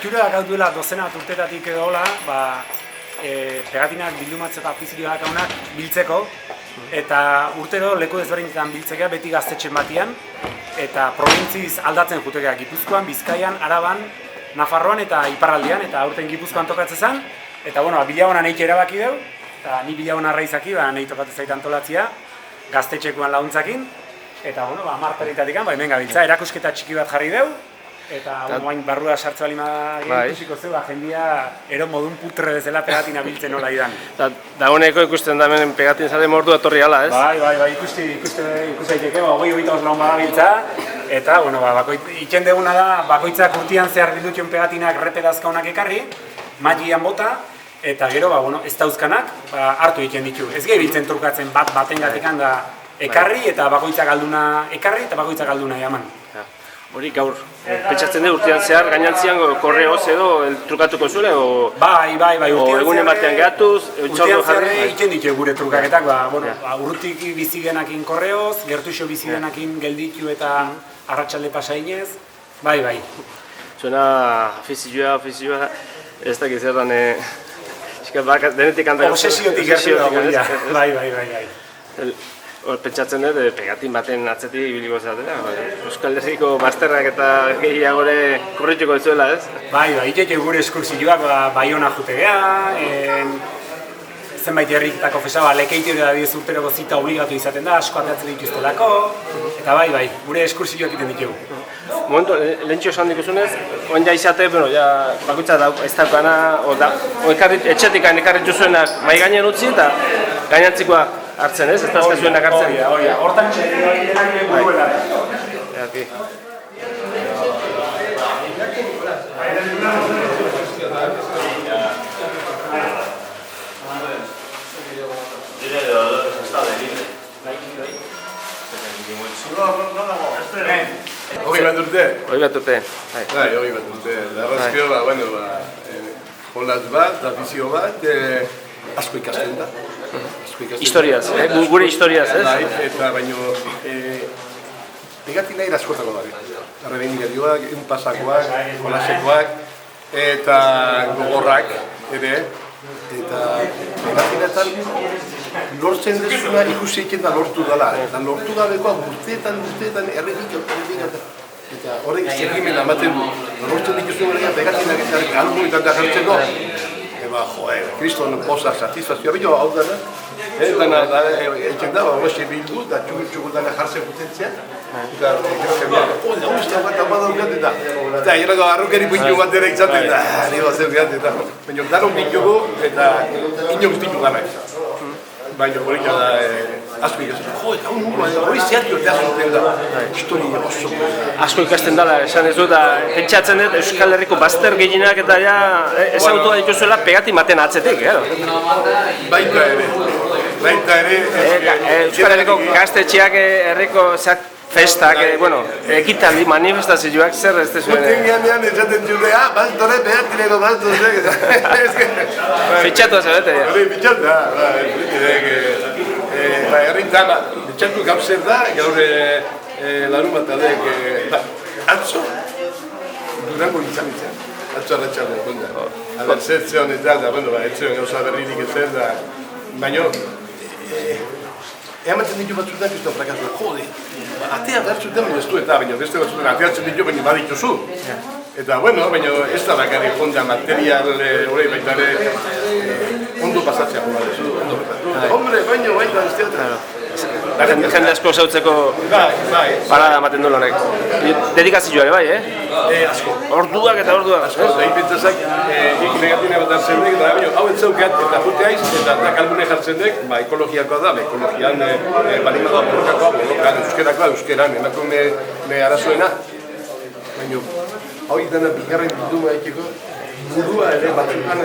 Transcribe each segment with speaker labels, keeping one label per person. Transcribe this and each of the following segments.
Speaker 1: ohitura dakau duela dozena bat urtetatik edo hola, pegatinak bildumatzeko afizioak daunak biltzeko, eta urtero leku desberdinetan biltzekea beti gaztetxen batian, eta probintziz aldatzen jutekea Gipuzkoan, Bizkaian, Araban, Nafarroan eta Iparraldean, eta aurten Gipuzkoan tokatzen zen, eta bilagona neik erabaki deu, eta ni bilagona raizaki, nahi tokatzen zait antolatzia, gaztetxekuan laguntzakin, eta martaritatik hemen gabiltza, erakusketa txiki bat jarri deu, eta oain barrua sartzu balima ikusiko zeu, jendia ero modun putre bezala pegatina biltzen nola idan.
Speaker 2: Dagoeneko ikusten da hemen pegatin zade mordu atorri ala, ez?
Speaker 1: Bai, ikusaiteke, 20-25 lagun badabiltza, eta, itxen deguna da, bakoitzak urtean zehar bildutxon pegatinak reperazka honak ekarri, magian bota, eta gero, ez dauzkanak, hartu egiten ditu. Ez gehibiltzen trukatzen batengatekan da ekarri, eta bakoitzak alduna ekarri, eta bakoitzak alduna jaman.
Speaker 2: Hori gaur, pentsatzen du urtean zehar gainantzian korreoz edo trukatuko zure, o egunen batean gehatuz,
Speaker 1: urtean zehar egiten ditu gure trukaketak, urrutik bizigenakin korreoz, gertuxo bizigenakin gelditu eta arratsalde pasainez, bai.
Speaker 2: Zuena afizioa, ez dakit zerran, denetik handak...
Speaker 1: Obsesiotik gertu da, bai.
Speaker 2: Pentsatzen dut, pegatin baten atzetik ibiliko zatela. Euskal Herriko bazterrak eta gehiagore korrituko zuela, ez?
Speaker 1: Bai, iteke gure eskursioak Baiona jutegea, zenbait herritako festa, lekeitero da 10 urteroko zita obligatu izaten da, asko atatzen dituztelako, eta bai, gure eskursioak egiten ditugu.
Speaker 2: Momentu, lehentxo esan dikuzunez, oin ja izate, bakoitza ez daukana, etxetik ekarritu zuenak mai gainen utzi eta gainantzikoa hartzen, ez? Ez da zuenak hartzen?
Speaker 1: Hortan txekin denak buruela.
Speaker 2: Aquí.
Speaker 3: Hogei bat urte?
Speaker 2: Hogei bat urte.
Speaker 3: Hogei bat urte. Arrazkio, jolas bat, afizio bat, asko ikasten da.
Speaker 2: Historiaz, gure historiaz, ez?
Speaker 3: Eta baino, pegatina iraskotako dabe. Arrebendikatioak, unpasakoak, jolasekoak, eta gogorrak ere. Eta pegatinetan lortzen dezuna ikusi egiten da lortu dela. Eta lortu gabekoa urteetan errebik. Eta horrek segimena ematen du. Lortzen dikuzun horrean pegatinak eta albumetan da jartzeko. Kriston poza satisfazioa bilo hau dara. Dana egiten da, hoxe bildu eta txukur dana jartzen gutentzea. Eta uste bat amadaukat eta erako arrokeri puntu bat ere izaten da. Baina daron bitugu eta inok ditu gana izan. Baina hori da asko ikasten. Eta hori zehatu eta azuten da. Historia oso.
Speaker 2: Asko ikasten dela, esan ez dut, pentsatzen dut Euskal Herriko bazter gehienak eta ezagutua dituzuela pegatin baten atzetik,
Speaker 3: Baita ere.
Speaker 2: Euskal Herriko gaztetxeak herriko festak, ekitaldi, manifestazioak zer ez zuen.
Speaker 3: Gutenean esaten zure, bastore, behatireko bastore.
Speaker 2: Fitxatu azabete.
Speaker 3: Hori, fitxatu da. Herrintan, fitxatu gauzer da, gaur larun bat adek, atzo, Durango izanitzen. Atzo arratxalde, konta. Aber, zertze honetan da, etzeon gauza berririk ezer da, baino, ematen ditu batzutan ez da frakazua, jode, atea behar zuten, baina ez du eta, baina beste batzutan ateatzen ditu, baina badituzu. Eta, baina ez da bakarri fonda material hori baita ere ondo pasatzea badezu, ondo pasatu. Hombre, baina ez teatro.
Speaker 2: Jende asko zautzeko parada ematen duen horrek. Dedikazioa ere, bai,
Speaker 3: Asko.
Speaker 2: Orduak eta orduak.
Speaker 3: Asko, dahi pentsazak, negatina bat hartzen dek, eta hau entzaukat eta jute aiz, eta kalbune jartzen dek, ekologiakoa da, ekologian balimadoa, borrokan, euskeran, emakume arazoena. Baina, hau dena bigarren ditu maikeko, burua ere batzutan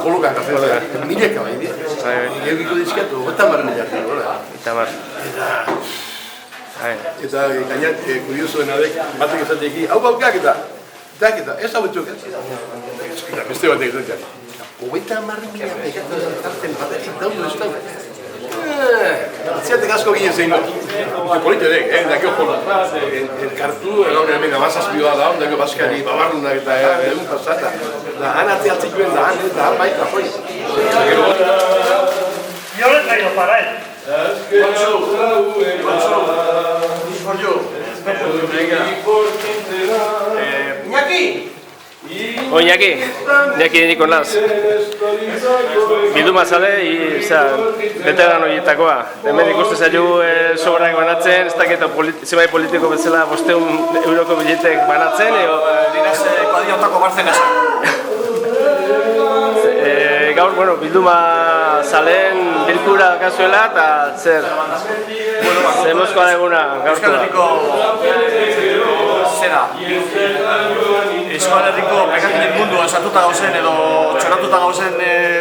Speaker 3: kolokan jartzen mileka bai dira. Egiko dizkatu, eta marren egin. Eta gainak, kuriosoen adek, batek esateki, hau baukak eta ez hau etxok. Beste batek esatean. Hogeita marren egin hartzen batetik daudu ez daudu. Ziatek asko ginen zein politek, dakio jola. Elkartu, gaur hemen amazazpioa da, dakio baskari babarrunak eta egun pasata. Eta, bai, kajoi.
Speaker 4: Yo le traigo para él.
Speaker 2: Iñaki Nikolaz. Bilduma zale, veteran horietakoa. Hemen ikusten zailu sobrak banatzen, ez dakit zenbait politiko bezala 500 euroko biletek banatzen, edo...
Speaker 5: Dinaz, kuadriotako Barcelona.
Speaker 2: Gaur, bueno, bilduma zaleen bilkura kazuela, eta zer mozkoa eguna gaurko da.
Speaker 5: Zera, Euskal Herriko pekatinen munduan sartuta gauzen edo txoratuta gauzen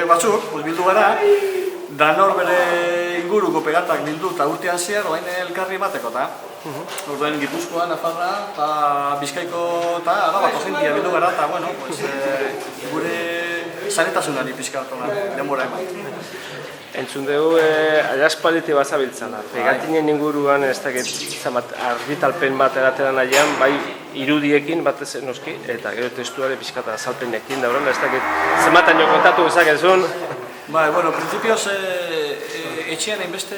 Speaker 5: batzuk, bildu gara, danor bere inguruko pegatak bildu eta urtean zehar, orain elkarri emateko, eta orduen Gipuzkoa, Nafarra, eta Bizkaiko eta Arabako jentia bildu gara, eta bueno, gure zanetasunari pixka bat denbora eman.
Speaker 2: Entzun dugu aspalditik bazabiltzala. Pegatinen inguruan ez dakit argitalpen bat erateran nahian, bai irudiekin batez noski, eta gero testuare pixka eta azalpenekin da horrela, ez dakit zenbataino kontatu dezakezun.
Speaker 5: Bai, bueno, prinsipioz etxean hainbeste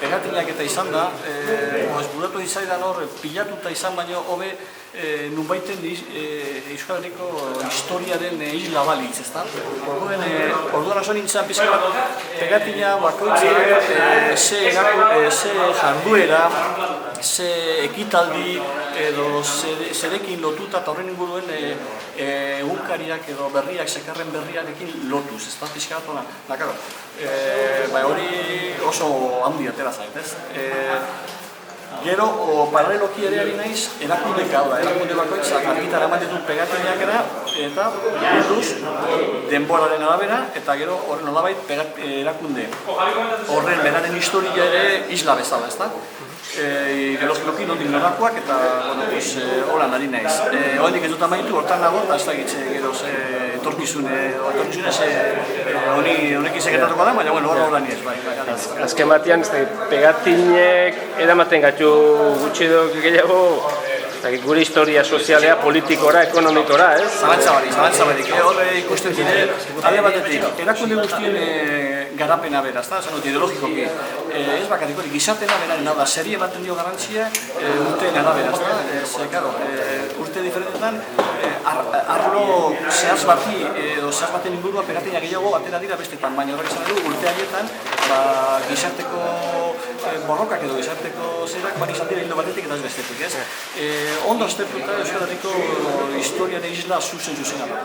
Speaker 5: pegatinak eta izan da, buratu izaidan hor pilatuta izan baino hobe nunbaiten Euskal Herriko historiaren isla balitz, ezta? Orduan oso nintzen pizka bat pegatina bakoitza ze jarduera, ze ekitaldi edo zerekin lotuta eta horren inguruen egunkariak edo berriak, sekarren berriarekin lotuz, ezta? Pizka bat hona, nakaro. Hori oso handi atera zait, ez? Gero, paraleloki ere ari naiz, erakundeka da, erakunde bakoitzak argitara ematen dut pegatinak eta bilduz denboraren arabera, eta gero horren nolabait erakunde horren beraren historia ere isla bezala, ezta? Ideologikoki nondik norakoak eta holan ari naiz. Horendik ez dut amaitu, hortan nago, eta ez da gitze gero etorkizune honekin sekretatuko da, baina horra niez, bai.
Speaker 2: Azken batean, pegatinek eramaten gatu gutxi edo gehiago, gure historia sozialea, politikora, ekonomikora, ez?
Speaker 5: Zalantza barik. Hor ikusten dira, alde batetik, erakunde guztien garapena bera, ideologikoki. Ez bakarrik hori, gizartena beraren da, serie baten dio garantzia urteen arabera, urte diferentetan, arlo zehaz bati edo zehaz baten ingurua pegatina gehiago atera dira bestetan, baina horrek esan du, urte haietan gizarteko borrokak edo gizarteko zerak bani izan dira hildo batetik eta ez bestetik, ez? Ondo aztertuta Euskal Herriko historiaren isla zuzen-zuzena da.